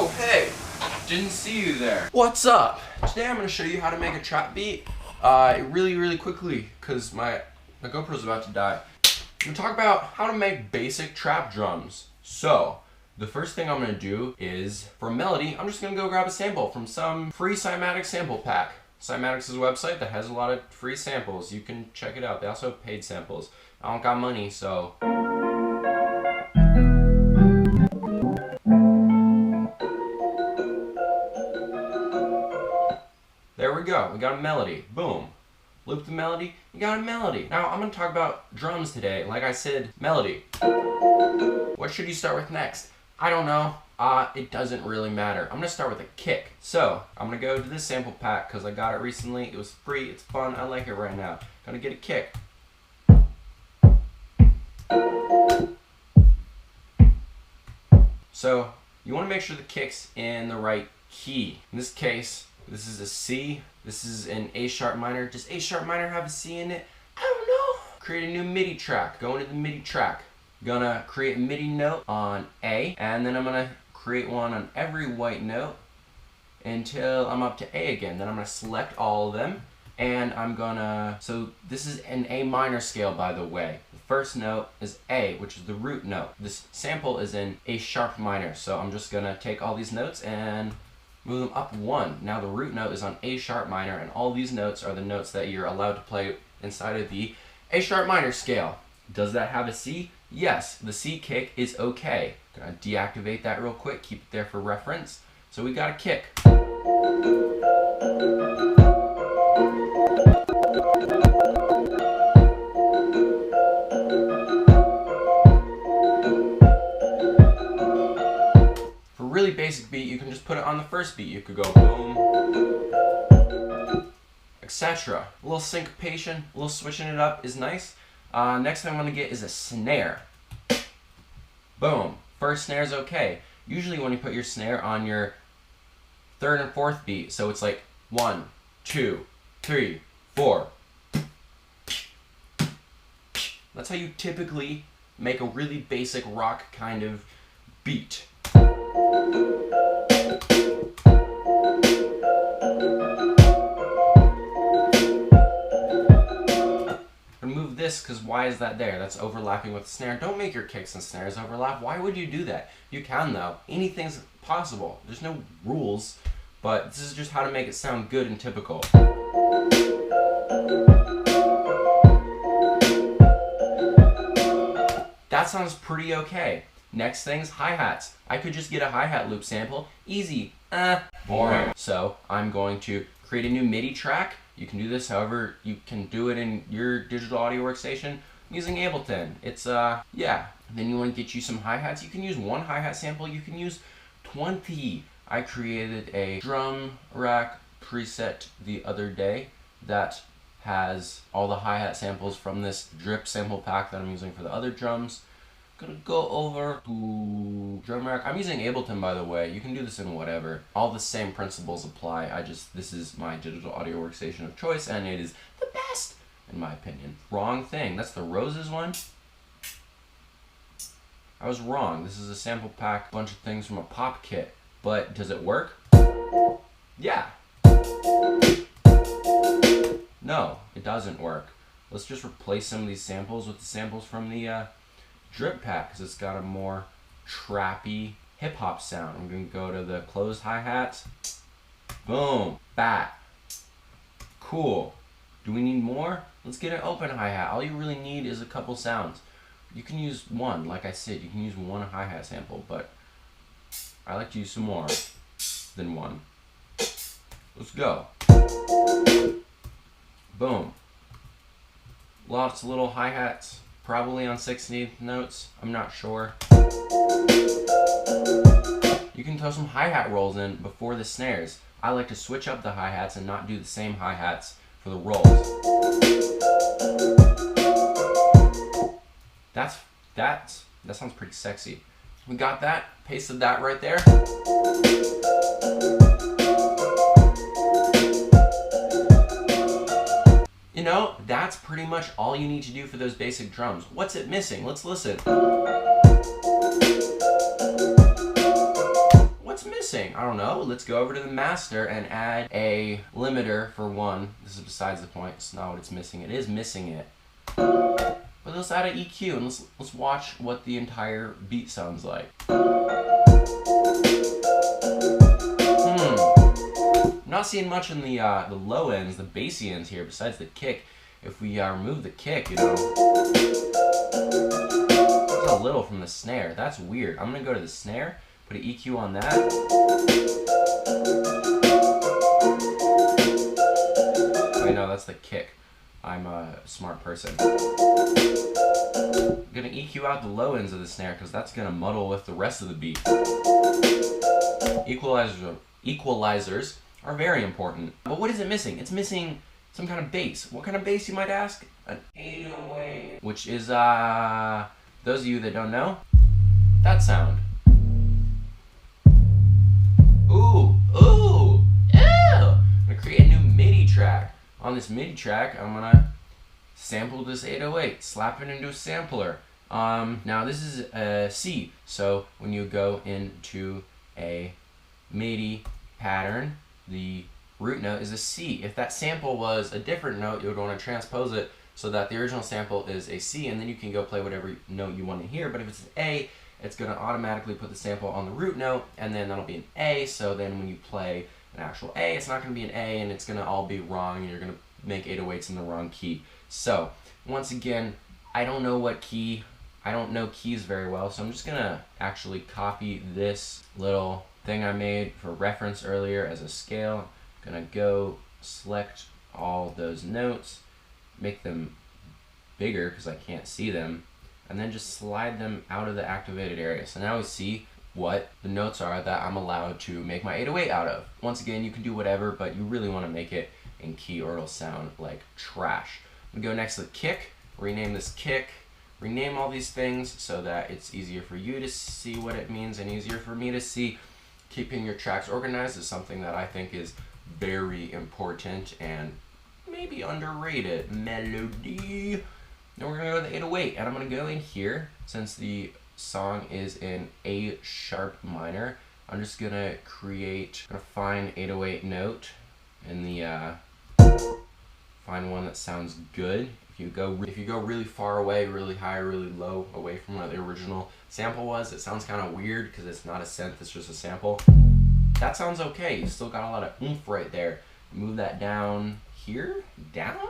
Oh, hey! Didn't see you there. What's up? Today I'm going to show you how to make a trap beat really quickly because my GoPro's about to die. I'm going to talk about how to make basic trap drums. So, the first thing I'm going to do is, for a melody, I'm just going to go grab a sample from some free cymatic sample pack. Cymatic's is a website that has a lot of free samples. You can check it out. They also have paid samples. I don't got money, so... There we go. We got a melody. Boom. Loop the melody. You got a melody. Now, I'm going to talk about drums today. Like I said, melody. What should you start with next? I don't know. It doesn't really matter. I'm going to start with a kick. So, I'm going to go to this sample pack because I got it recently. It was free. It's fun. I like it right now. Going to get a kick. So, you want to make sure the kick's in the right key. In this case, this is a C. This is an A sharp minor. Does A sharp minor have a C in it? I don't know. Create a new MIDI track. Go into the MIDI track. Gonna create a MIDI note on A, and then I'm gonna create one on every white note until I'm up to A again. Then I'm gonna select all of them, and I'm gonna, so this is an A minor scale, by the way. The first note is A, which is the root note. This sample is in A sharp minor, so I'm just gonna take all these notes and move them up one. Now the root note is on A sharp minor, and all these notes are the notes that you're allowed to play inside of the A sharp minor scale. Does that have a C? Yes, the C kick is okay. Gonna deactivate that real quick, keep it there for reference. So we got a kick. For a really basic beat, you can just put it on the first beat. You could go boom, etc. A little syncopation, a little switching it up is nice. Next thing I'm going to get is a snare. Boom. First snare is okay. Usually when you put your snare on your third and fourth beat, so it's like 1, 2, 3, 4. That's how you typically make a really basic rock kind of beat. Remove this because why is that there? That's overlapping with the snare. Don't make your kicks and snares overlap. Why would you do that? You can though. Anything's possible. There's no rules, but this is just how to make it sound good and typical. That sounds pretty okay. Next thing's hi-hats. I could just get a hi-hat loop sample. Easy. Boring. So I'm going to create a new MIDI track. You can do this however you can do it in your digital audio workstation using Ableton. It's, yeah. Then you want to get you some hi-hats. You can use one hi-hat sample. You can use 20. I created a drum rack preset the other day that has all the hi-hat samples from this drip sample pack that I'm using for the other drums. Gonna go over to drum rack. I'm using Ableton, by the way. You can do this in whatever. All the same principles apply. This is my digital audio workstation of choice, and it is the best, in my opinion. Wrong thing. That's the Roses one. I was wrong. This is a sample pack, a bunch of things from a pop kit. But does it work? Yeah. No, it doesn't work. Let's just replace some of these samples with the samples from the drip pack because it's got a more trappy hip-hop sound. I'm going to go to the closed hi-hats. Boom. Bat. Cool. Do we need more? Let's get an open hi-hat. All you really need is a couple sounds. You can use one, like I said, you can use one hi-hat sample, but I like to use some more than one. Let's go. Boom. Lots of little hi-hats. Probably on 16th notes, I'm not sure. You can throw some hi-hat rolls in before the snares. I like to switch up the hi-hats and not do the same hi-hats for the rolls. That sounds pretty sexy. We got that, pasted that right there. You know, that's pretty much all you need to do for those basic drums. What's it missing? Let's listen. What's missing? I don't know, let's go over to the master and add a limiter for 1. This is besides the point. It's not what it's missing. It is missing it. But let's add an EQ and let's watch what the entire beat sounds like. Not seeing much in the low ends, the bassy ends here, besides the kick. If we remove the kick, you know, it's a little from the snare. That's weird. I'm gonna go to the snare, put an EQ on that. Wait, no, that's the kick. I'm a smart person. I'm gonna EQ out the low ends of the snare because that's gonna muddle with the rest of the beat. Equalizers are very important. But what is it missing? It's missing some kind of bass. What kind of bass, you might ask? An 808. Which is, those of you that don't know, that sound. Ooh, ooh, ew! I'm gonna create a new MIDI track. On this MIDI track, I'm gonna sample this 808, slap it into a sampler. Now this is a C, so when you go into a MIDI pattern, the root note is a C. If that sample was a different note, you would want to transpose it so that the original sample is a C, and then you can go play whatever note you want to hear. But if it's an A, it's going to automatically put the sample on the root note, and then that'll be an A, so then when you play an actual A, it's not going to be an A, and it's going to all be wrong, and you're going to make 808s in the wrong key. So, once again, I don't know what key, I don't know keys very well, so I'm just going to actually copy this little thing I made for reference earlier as a scale. I'm gonna go select all those notes, make them bigger because I can't see them, and then just slide them out of the activated area. So now we see what the notes are that I'm allowed to make my 808 out of. Once again, you can do whatever, but you really want to make it in key or it'll sound like trash. I'm gonna go next to the kick, rename this kick, rename all these things so that it's easier for you to see what it means and easier for me to see. Keeping your tracks organized is something that I think is very important and maybe underrated. Melody. Then we're gonna go to the 808, and I'm gonna go in here. Since the song is in A sharp minor, I'm just gonna find 808 note in the find one that sounds good. If you go really far away, really high, really low, away from what the original sample was, it sounds kind of weird because it's not a synth, it's just a sample. That sounds okay. You still got a lot of oomph right there. Move that down here, down.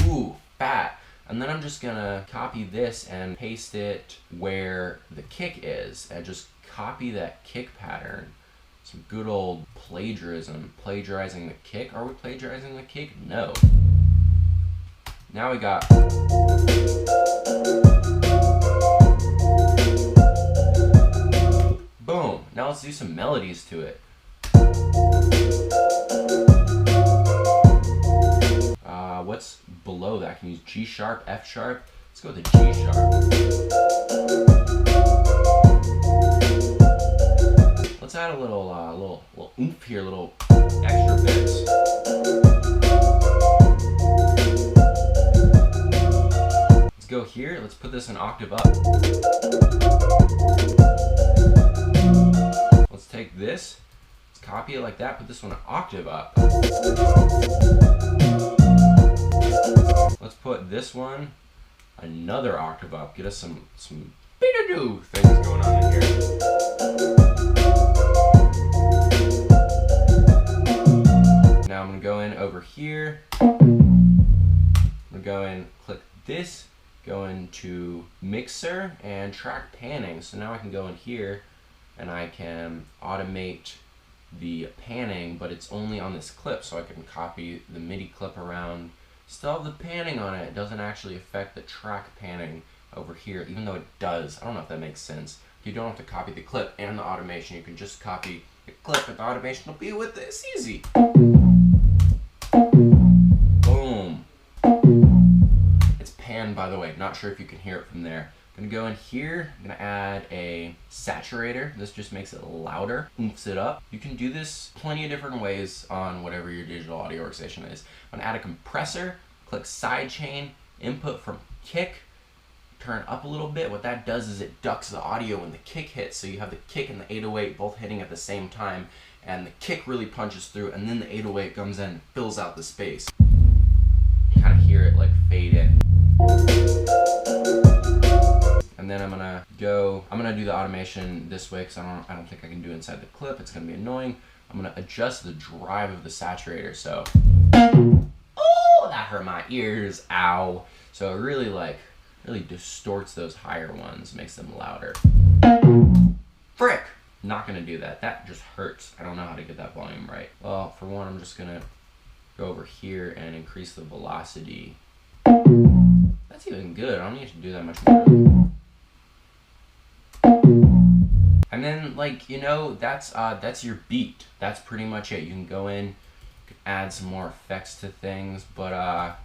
Ooh, fat. And then I'm just gonna copy this and paste it where the kick is, and just copy that kick pattern. Some good old plagiarism. Plagiarizing the kick. Are we plagiarizing the kick? No. Now we got. Boom. Now let's do some melodies to it. What's below that? I can use G sharp, F sharp. Let's go with the G sharp. Let's add a little oomph here, little extra bits. Let's go here. Let's put this an octave up. Let's take this. Let's copy it like that. Put this one an octave up. Let's put this one another octave up. Get us some be-do-do things going on in here. Now I'm gonna go in over here. I'm gonna go in, click this, go into mixer and track panning. So now I can go in here and I can automate the panning, but it's only on this clip, so I can copy the MIDI clip around. Still have the panning on it. It doesn't actually affect the track panning over here, even though it does. I don't know if that makes sense. You don't have to copy the clip and the automation. You can just copy the clip and the automation will be with it. It's easy. Boom. It's panned, by the way. Not sure if you can hear it from there. I'm gonna go in here, I'm gonna add a saturator. This just makes it louder, oomphs it up. You can do this plenty of different ways on whatever your digital audio workstation is. I'm gonna add a compressor, click sidechain, input from kick, turn up a little bit, what that does is it ducks the audio when the kick hits. So you have the kick and the 808 both hitting at the same time, and the kick really punches through, and then the 808 comes in and fills out the space. You kind of hear it like fade in. And then I'm gonna do the automation this way because I don't think I can do it inside the clip. It's gonna be annoying. I'm gonna adjust the drive of the saturator. So, oh, that hurt my ears. Ow. So it really distorts those higher ones, makes them louder. Frick! Not gonna do that. That just hurts. I don't know how to get that volume right. Well, for one, I'm just gonna go over here and increase the velocity. That's even good. I don't need to do that much more. And then, like, you know, that's your beat. That's pretty much it. You can go in, you can add some more effects to things, but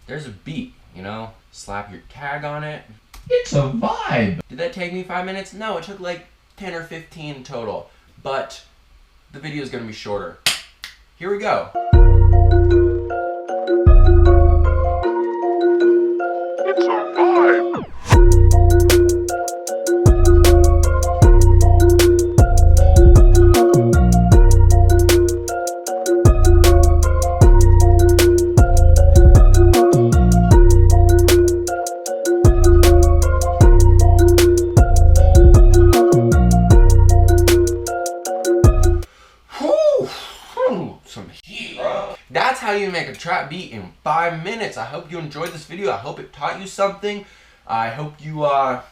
there's a beat, you know? Slap your tag on it. It's a vibe. Did that take me 5 minutes? No, it took like 10 or 15 total, but the video is gonna be shorter. Here we go. It's a vibe. That's how you make a trap beat in 5 minutes. I hope you enjoyed this video. I hope it taught you something. I hope you, I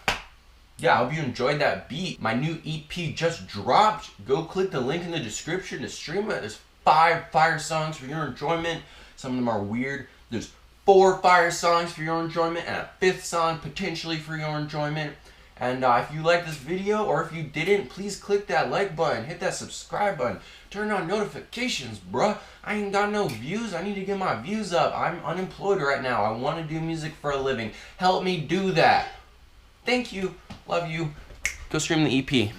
hope you enjoyed that beat. My new EP just dropped. Go click the link in the description to stream it. There's 5 fire songs for your enjoyment. Some of them are weird. There's 4 fire songs for your enjoyment and a 5th song potentially for your enjoyment. And if you liked this video, or if you didn't, please click that like button, hit that subscribe button, turn on notifications, bruh. I ain't got no views. I need to get my views up. I'm unemployed right now. I want to do music for a living. Help me do that. Thank you. Love you. Go stream the EP.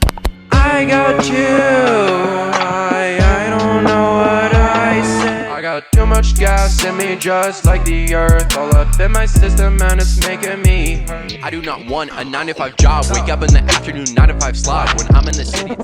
I got you. I don't know what I said. I got too much gas in me, just like the earth. All up in my system and it's making me hurt. I do not want a 9-to-5 job. Wake up in the afternoon, 9-to-5 slot when I'm in the city.